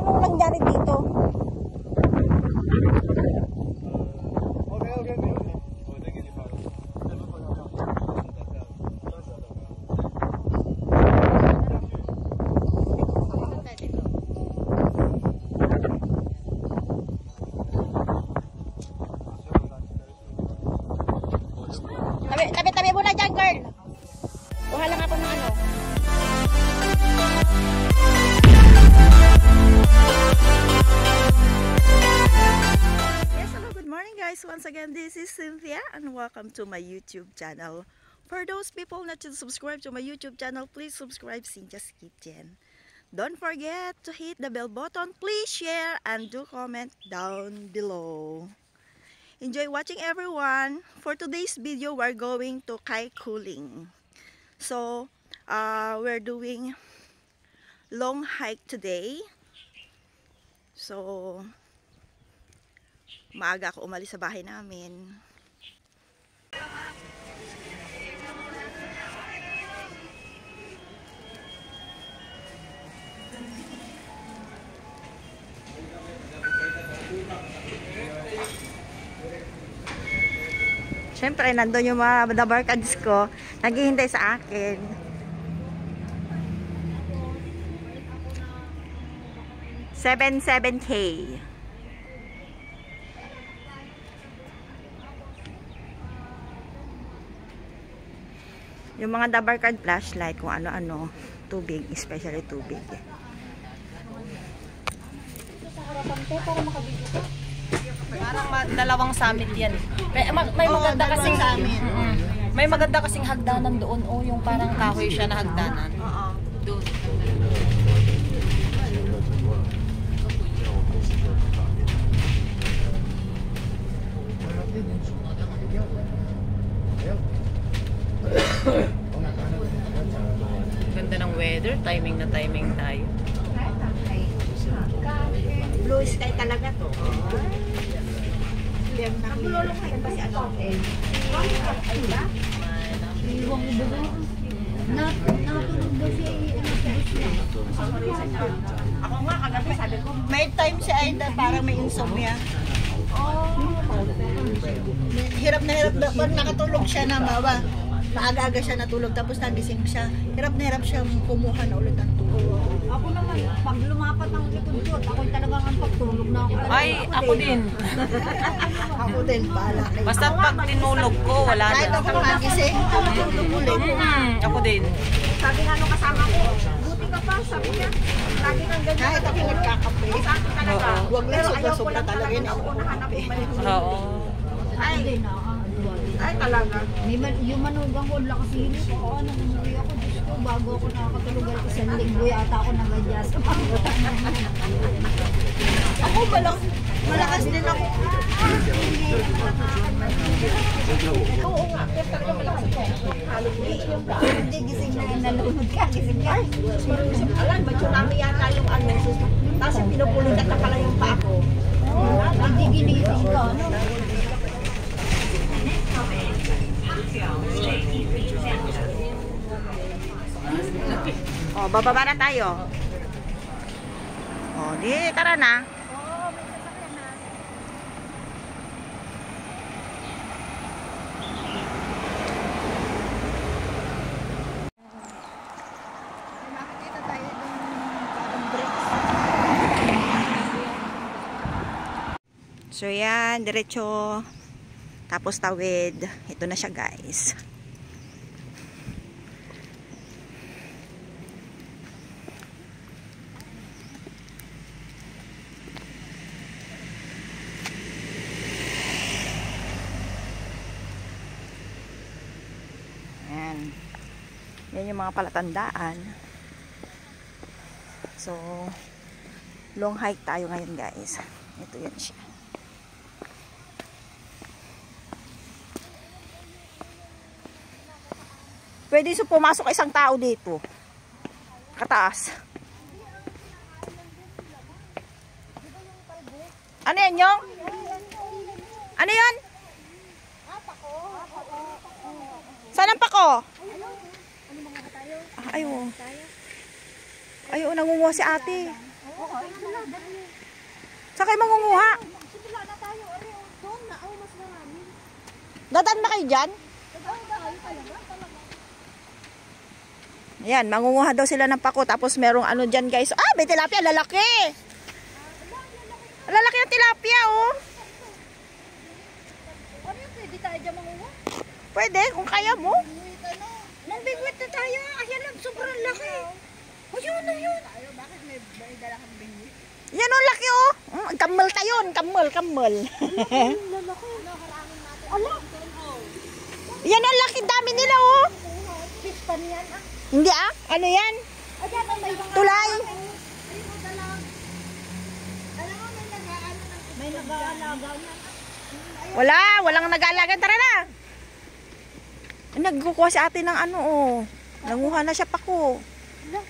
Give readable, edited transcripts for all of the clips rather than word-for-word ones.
Anong nangyari dito? Tabi mo na dyan, girl. Kuha lang ako ng ano. Yes, hello, good morning guys. Once again, this is Cynthia and welcome to my YouTube channel. For those people not to subscribe to my YouTube channel, please subscribe Cynthia's Kitchen. Don't forget to hit the bell button. Please share and do comment down below. Enjoy watching everyone. For today's video, we're going to Kaikuling. So, we're doing long hike today. So, maaga ako umalis sa bahay namin. Siyempre, nandun yung mga dabarkads ko. Naghihintay sa akin. $7,700. Yung mga dabarkad flashlight, kung ano-ano. Tubig, especially tubig. Parang dalawang summit yan. May maganda kasing may maganda kasing hagdanan doon, yung parang kahoy siya na hagdanan. Doon. Ganda ng weather, timing na timing tayo. Blue sky talaga to. Nagulolong kayo ba si ano? Iwang iba ba? Natulog daw siya Ako nga kagabi sabi ko, may time si Aida parang may insomnia. Hirap na pag nakatulog siya na bawa. Maaga-aga siya natulog tapos nagising siya. Hirap na hirap siya kumuha na ulit ng tulog. Ako naman, pag lumapat ang likod ko, ako talagang ang pagtulog na ako. Ay, ako din. Ako din, bahala kayo. Basta pag tinulog ko, wala na. Kahit ako magising, tulog ulit. Ako din. Sabi nga nung kasama ko, buti ka pa, sabi niya. Lagi kang ganyan. Kahit ako nagkakape. Sabi talaga. Huwag lang sobra-sobra talaga yun. Ako nakape. Oo. Ay, talaga. Yung manugang ko, lakas hilis ko. Ano, umuwi ako. Diyos ko, bago ako nakakatulog at isang linggo, yata ako nagadya sa panggutan. Ako malakas din ako. Oo nga, talaga malakas ako. Hindi, gising na nalunod ka, gising ka. Alam, ba tsunami yata yung ano. Tapos pinupulitan na pala yung pa ako. Hindi ginising ka, ano? Oh, bababa na tayo. Oh, di tara na. So yan, diretso. Tapos tawid. Ito na siya, guys. Ayan. Yan yung mga palatandaan. So, long hike tayo ngayon, guys. Ito yan siya. Pwede pumasok isang tao dito. Kataas. Ano yan yung? Ano yan? Saan ang pako? Ayaw. Ayaw, nangunguha si ate. Saan kayo mangunguha? Simula na tayo. Doon na. Mas marami. Dadaan ba kayo dyan? Ayan, mangunguha daw sila ng pako. Tapos merong ano dyan guys. Ah, may tilapia, lalaki. Lalaki ng tilapia, oh. Ano yun? Pwede tayo dyan manguha? Pwede, kung kaya mo. Nang bigwit na tayo. Ayan lang, sobrang laki. Ayun na yun. Bakit may dala kang bingwit? Yan, oh, laki, oh. Kamal tayo, kamal. Lalaki. Ala. Yan, oh, laki, dami nila, oh. Pispan yan ah. Hindi, ah. Ano yan? Ayan, may mga... Tulay. May nag-aalaga yan. Walang nag-aalaga. Tara na. Nagkukuha si ate ng ano, oh. Nanguha na siya pako. Ano,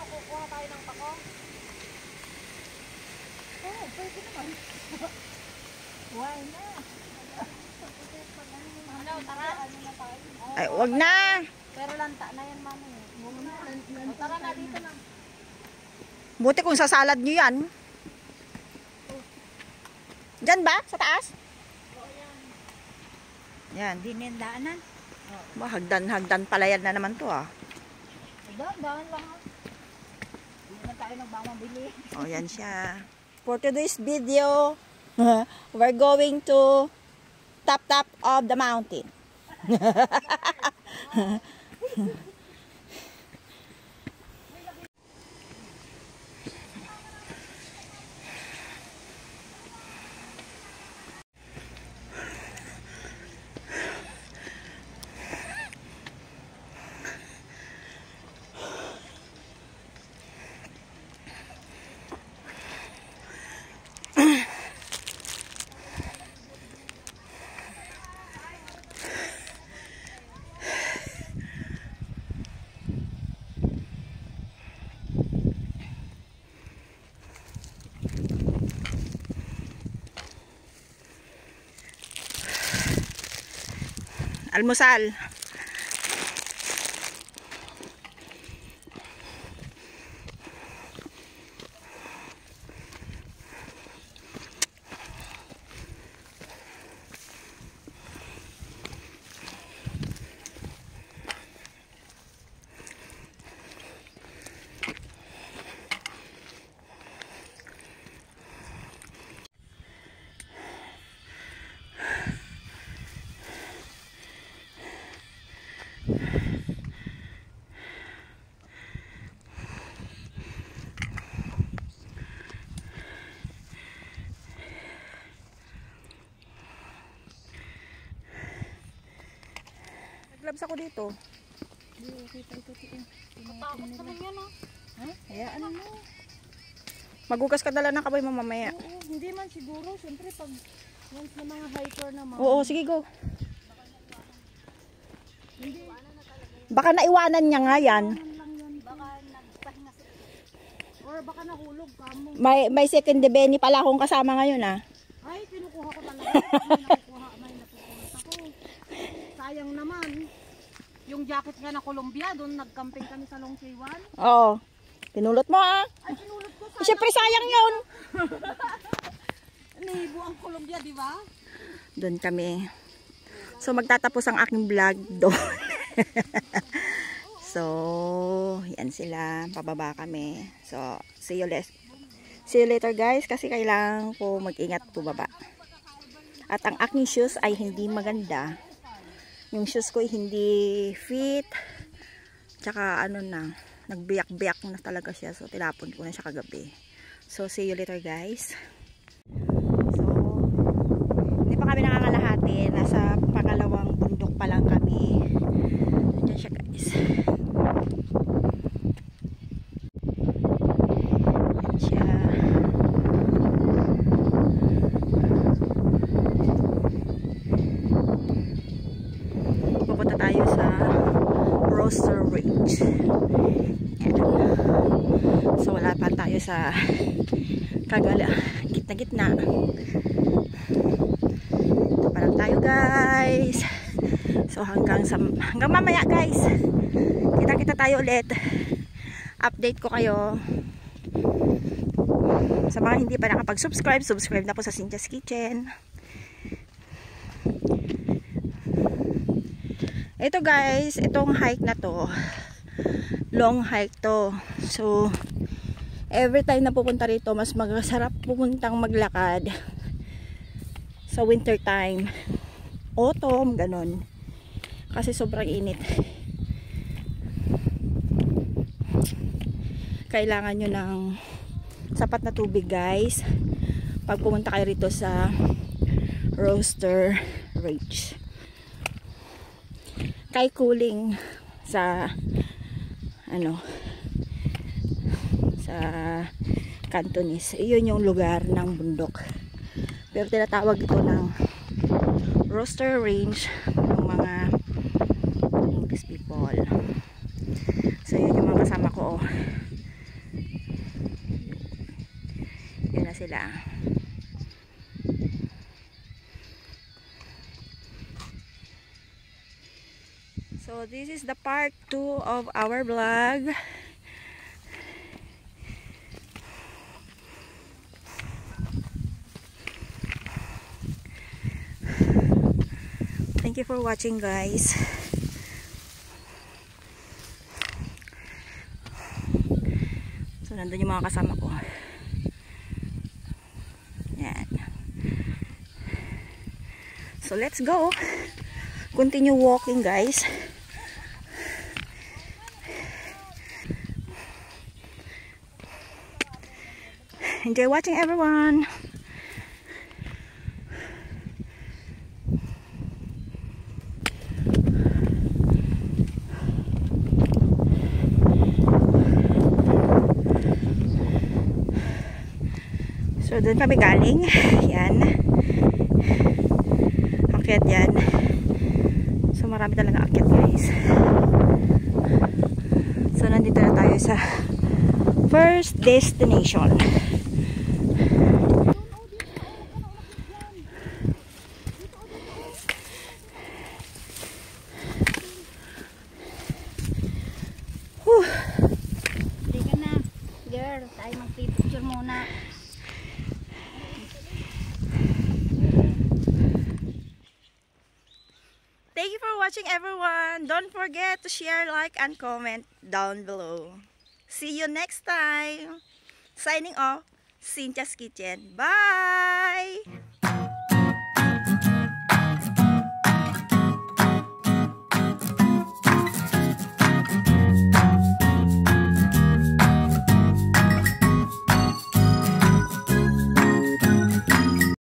kukuha tayo ng pako? Oo, pwede naman. Why na? Ano, tara. Ay, wag na. Pero lanta na yan, mama. Tara na, dito na. Buti kung sasalad nyo yan. Diyan ba? Sa taas? Yan. Dinendaanan. Hagdan palayan na naman to, ah. Daan lang ha. Hindi na tayo nagbamabili. Oh, yan siya. For today's video, we're going to top of the mountain. Almusal. Naglabs ako dito. Takot naman yan ha. Ha? Hayaan mo. Magugas ka dala ng kamay mo mamaya. Oo, hindi man siguro. Siyempre pag once na mga hiker naman. Oo, sige go. Baka naiwanan niya nga yan. Baka nagpahinga sila. Or baka nahulog ka mo. May second Benny pala akong kasama ngayon, ah. Ay, kinukuha ko talaga. May nakukuha ako. Sayang naman. Yung jacket nga na Columbia, doon nagcamping kami sa Long Chaywan. Oo. Pinulot mo, ah. Ay, pinulot ko. Siyempre sayang yun. Nahibo ang Columbia, di ba? Doon kami. So magtatapos ang aking vlog doon. So, yan sila. Pababa kami. So, see you later guys. Kasi kailangan ko mag-ingat bumaba. At ang aking shoes ay hindi maganda. Yung shoes ko ay hindi fit. Tsaka ano na, nagbiyak-biyak na talaga siya. So, tinapon ko na siya kagabi. So, see you later guys. So, hindi pa kami nakakalahati. Nasa pangalawang bundok pa lang kami. Diyan siya guys. Yan siya. Pupunta tayo sa Roster Ridge. Yan. So wala pa tayo sa gitna-gitna. Ito pa lang tayo guys. So hanggang mamaya guys. Kita tayo ulit. Update ko kayo. Sa mga hindi pa nakapag-subscribe, subscribe na po sa Cynthia's Kitchen. Ito guys, itong hike na to, long hike to. So, every time na pupunta rito, mas masarap pupuntang maglakad sa winter time, autumn, ganon. Kasi sobrang init. Kailangan nyo ng sapat na tubig guys pag pumunta kayo rito sa Roaster Ridge. Kay cooling sa sa Cantonese. Iyon yung lugar ng bundok. Pero tinatawag ito ng Roaster Range ng mga English people. So yun yung mga kasama ko. Yun na sila. So this is the part 2 of our vlog. Thank you for watching guys. So nandun yung mga kasama ko. Yan. So let's go. Continue walking guys. Enjoy watching everyone. So doon kami galing. Yan. Akyat yan. So marami talaga akyat guys. So nandito na tayo sa first destination. Hindi ka na. Girl, tayo magpipicture muna. Thank you for watching everyone. Don't forget to share, like, and comment down below. See you next time. Signing off, Cynthia's Kitchen. Bye!